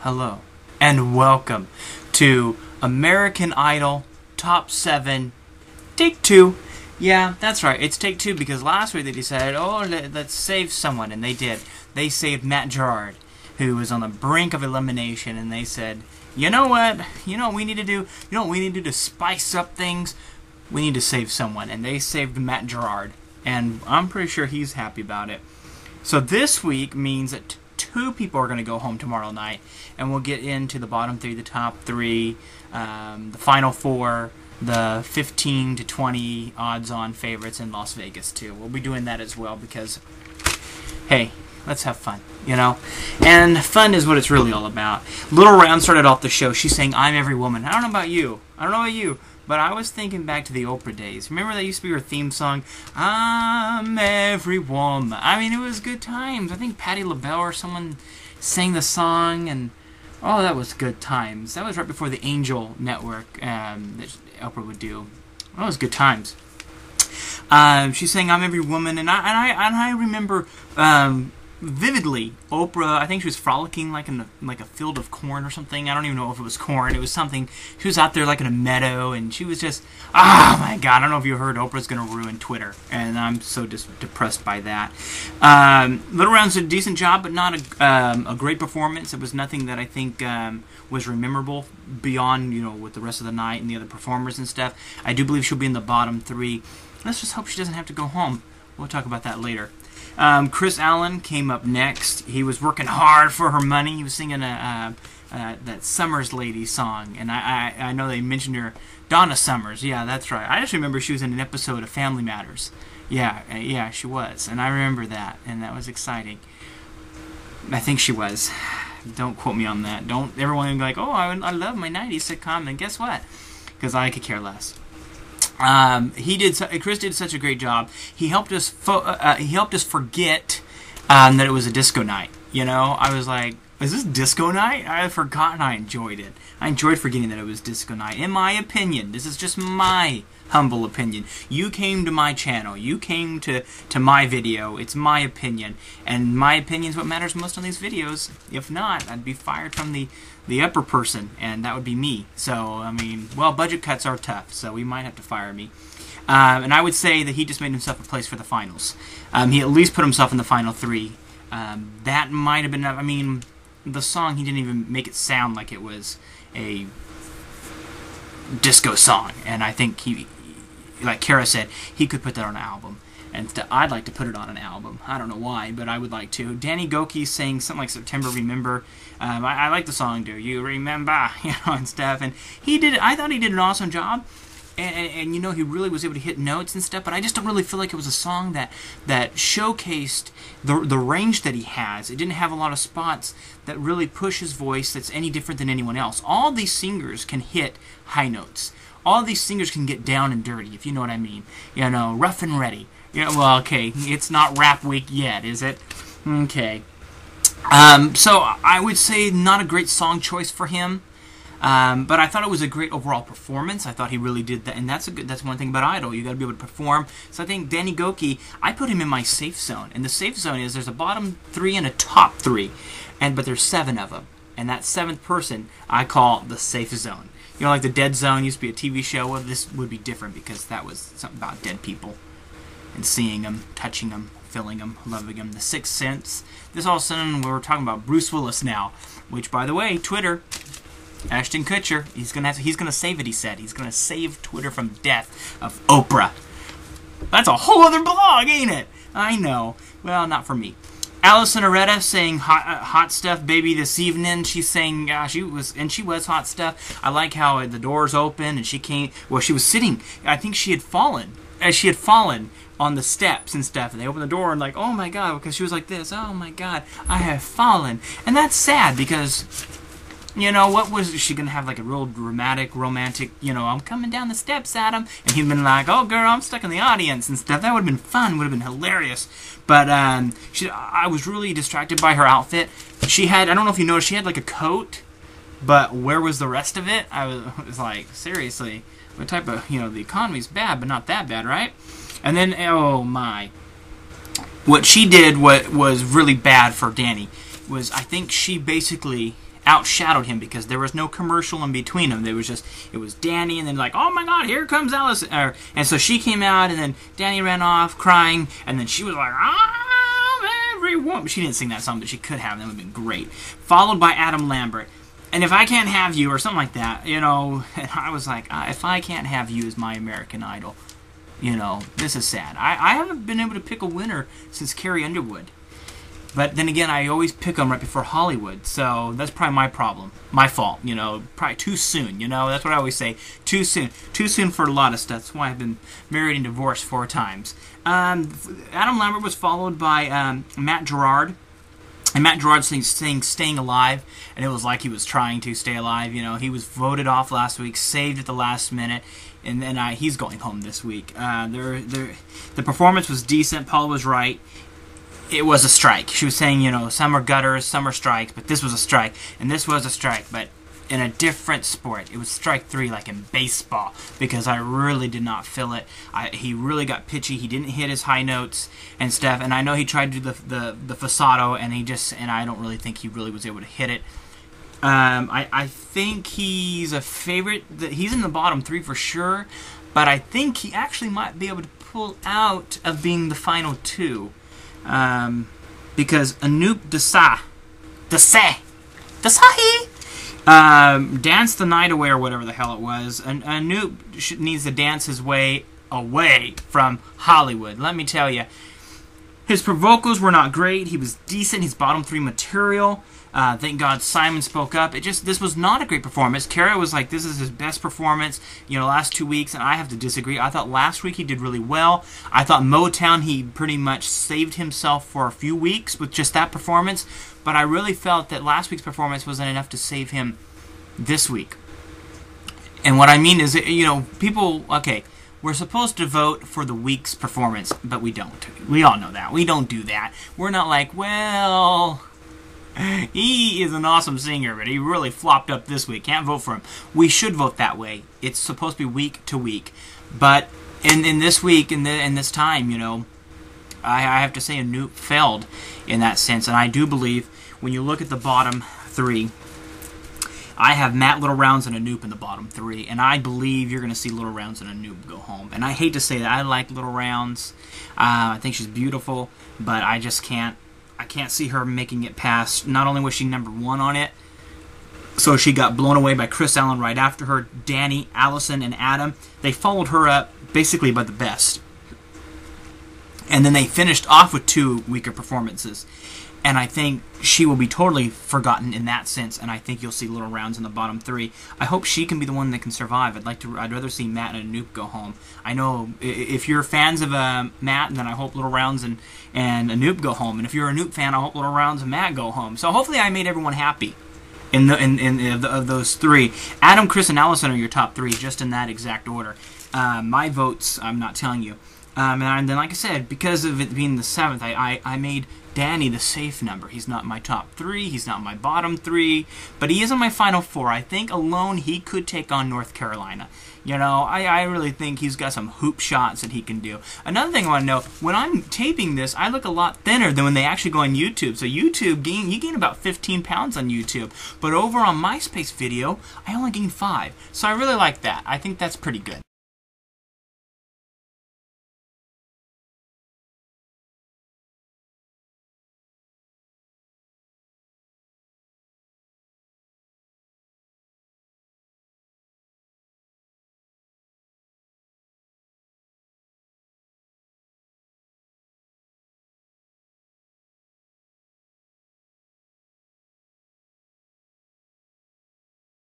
hello, and welcome to American Idol Top 7 Take 2. Yeah, that's right, it's Take 2 because last week they decided, let's save someone, and they did. They saved Matt Gerard, who was on the brink of elimination, and they said, you know what? You know what we need to do? You know what we need to do to spice up things? We need to save someone, and they saved Matt Gerard, and I'm pretty sure he's happy about it. So this week means that two people are going to go home tomorrow night, and we'll get into the bottom three, the top three, the final four, the 15 to 20 odds-on favorites in Las Vegas too. We'll be doing that as well because, hey, let's have fun, you know? And fun is what it's really all about. Little Round started off the show. She's saying, I'm every woman. I don't know about you. But I was thinking back to the Oprah days. Remember that used to be her theme song? I'm every woman. I mean, it was good times. I think Patti LaBelle or someone sang the song, and oh, that was good times. That was right before the Angel Network that Oprah would do. That was good times. She's saying I'm every woman, and I remember vividly Oprah. I think she was frolicking like in a field of corn or something. I don't even know if it was corn. It was something. She was out there like in a meadow, and she was just, oh my God! I don't know if you heard. Oprah's gonna ruin Twitter, and I'm so depressed by that. Little Round's did a decent job, but not a great performance. It was nothing that I think was memorable beyond, you know, with the rest of the night and the other performers and stuff. I do believe she'll be in the bottom three. Let's just hope she doesn't have to go home. We'll talk about that later. Chris Allen came up next. He was working hard for her money. He was singing that Summers Lady song, and I know they mentioned her, Donna Summers. Yeah, that's right. I just remember she was in an episode of Family Matters. Yeah, she was, and I remember that, and that was exciting. I think she was. Don't quote me on that. Don't everyone be like, oh, I love my 90s sitcom, and guess what? Because I could care less. Chris did such a great job. He helped us forget that it was a disco night. You know, I was like, is this disco night? I had forgotten. I enjoyed it. I enjoyed forgetting that it was disco night. In my opinion, this is just my humble opinion. You came to my channel. You came to my video. It's my opinion, and my opinion is what matters most on these videos. If not, I'd be fired from the upper person, and that would be me. So, I mean, well, budget cuts are tough, so we might have to fire me. And I would say that he just made himself a place for the finals. He at least put himself in the final three. That might have been, I mean, the song, he didn't even make it sound like it was a disco song. And I think he, like Kara said, he could put that on an album. And I'd like to put it on an album. I don't know why, but I would like to. Danny Goki sang something like September Remember. I like the song, Do You Remember? You know, and stuff. And he did. I thought he did an awesome job. And you know, he really was able to hit notes and stuff. But I just don't really feel like it was a song that showcased the range that he has. It didn't have a lot of spots that really push his voice that's any different than anyone else. All these singers can hit high notes. All these singers can get down and dirty, if you know what I mean. You know, rough and ready. Yeah, well, okay, it's not rap week yet, is it? Okay. So I would say not a great song choice for him, but I thought it was a great overall performance. I thought he really did that, and that's one thing about Idol. You got to be able to perform. So I think Danny Goki, I put him in my safe zone, and the safe zone is there's a bottom three and a top three, but there's 7 of them, and that 7th person I call the safe zone. You know, like the Dead Zone used to be a TV show. Well, this would be different because that was something about dead people. And seeing them, touching them, feeling them, loving them. The Sixth Sense. This all of a sudden, we're talking about Bruce Willis now. Which, by the way, Twitter, Ashton Kutcher, he's gonna save it, he said. He's gonna save Twitter from death of Oprah. That's a whole other blog, ain't it? I know. Well, not for me. Allison Aretta saying hot stuff, baby, this evening. She's saying she was hot stuff. I like how the doors open and she came. Well, she was sitting. I think she had fallen. She had fallen on the steps and stuff, and they opened the door and like, oh my God, because she was like this. Oh my God, I have fallen, and that's sad because, you know, what was she gonna have, like a real romantic, you know, I'm coming down the steps, Adam, and he'd been like, oh girl, I'm stuck in the audience and stuff. That would have been fun, would have been hilarious. But I was really distracted by her outfit. She had, I don't know if you noticed, she had like a coat, but where was the rest of it? I was like, seriously, what type of, you know, the economy's bad, but not that bad, right? And then, oh my, what she did, what was really bad for Danny, was I think she basically outshadowed him because there was no commercial in between them. It was Danny, and then like, oh my God, here comes Alice, and so she came out, and then Danny ran off crying, and then she was like, I'm every woman. She didn't sing that song, but she could have. That would have been great. Followed by Adam Lambert. And If I Can't Have You, or something like that, you know, and I was like, If I Can't Have You is my American Idol. You know, this is sad. I haven't been able to pick a winner since Carrie Underwood. But then again, I always pick them right before Hollywood, so that's probably my problem. My fault, you know, probably too soon, you know, that's what I always say. Too soon. Too soon for a lot of stuff. That's why I've been married and divorced 4 times. Adam Lambert was followed by Matt Gerard. And Matt Gerard sang Staying Alive, and it was like he was trying to stay alive. You know, he was voted off last week, saved at the last minute, and then he's going home this week. The performance was decent. Paula was right. It was a strike. She was saying, you know, some are gutters, some are strikes, but this was a strike, and this was a strike, but in a different sport. It was strike 3, like in baseball, because I really did not feel it. He really got pitchy. He didn't hit his high notes and stuff, and I know he tried to do the falsetto, and I don't really think he really was able to hit it. I think he's a favorite. He's in the bottom 3 for sure, but I think he actually might be able to pull out of being the final 2. Because Anoop Desai, Dance the Night Away, or whatever the hell it was. Anoop needs to dance his way away from Hollywood. Let me tell you, his vocals were not great. He was decent. His bottom 3 material. Thank God Simon spoke up. This was not a great performance. Kara was like, this is his best performance, you know, last 2 weeks, and I have to disagree. I thought last week he did really well. I thought Motown, he pretty much saved himself for a few weeks with just that performance, but I really felt that last week's performance wasn't enough to save him this week. And what I mean is, you know, people, okay, we're supposed to vote for the week's performance, but we don't. We all know that. We don't do that. We're not like, well, he is an awesome singer, but he really flopped up this week. Can't vote for him. We should vote that way. It's supposed to be week to week. But in this week, in this time, you know, I have to say Anoop failed in that sense. And I do believe when you look at the bottom 3, I have Matt Little Rounds and Anoop in the bottom 3. And I believe you're going to see Little Rounds and Anoop go home. And I hate to say that. I like Little Rounds. I think she's beautiful, but I just can't. I can't see her making it past. Not only was she number 1 on it, so she got blown away by Chris Allen right after her. Danny, Allison, and Adam, they followed her up basically by the best. And then they finished off with 2 weaker performances. And I think she will be totally forgotten in that sense, and I think you'll see Little Rounds in the bottom 3. I hope she can be the one that can survive. I'd rather see Matt and Anoop go home. I know if you're fans of Matt, then I hope Little Rounds and Anoop go home. And if you're a Anoop fan, I hope Little Rounds and Matt go home. So hopefully I made everyone happy of those 3. Adam, Chris, and Allison are your top 3, just in that exact order. My votes, I'm not telling you. And then, like I said, because of it being the 7th, I made Danny the safe number. He's not my top 3. He's not my bottom 3. But he is in my final 4. I think alone he could take on North Carolina. You know, I really think he's got some hoop shots that he can do. Another thing I want to know, when I'm taping this, I look a lot thinner than when they actually go on YouTube. So YouTube, you gain about 15 pounds on YouTube. But over on MySpace video, I only gained 5. So I really like that. I think that's pretty good.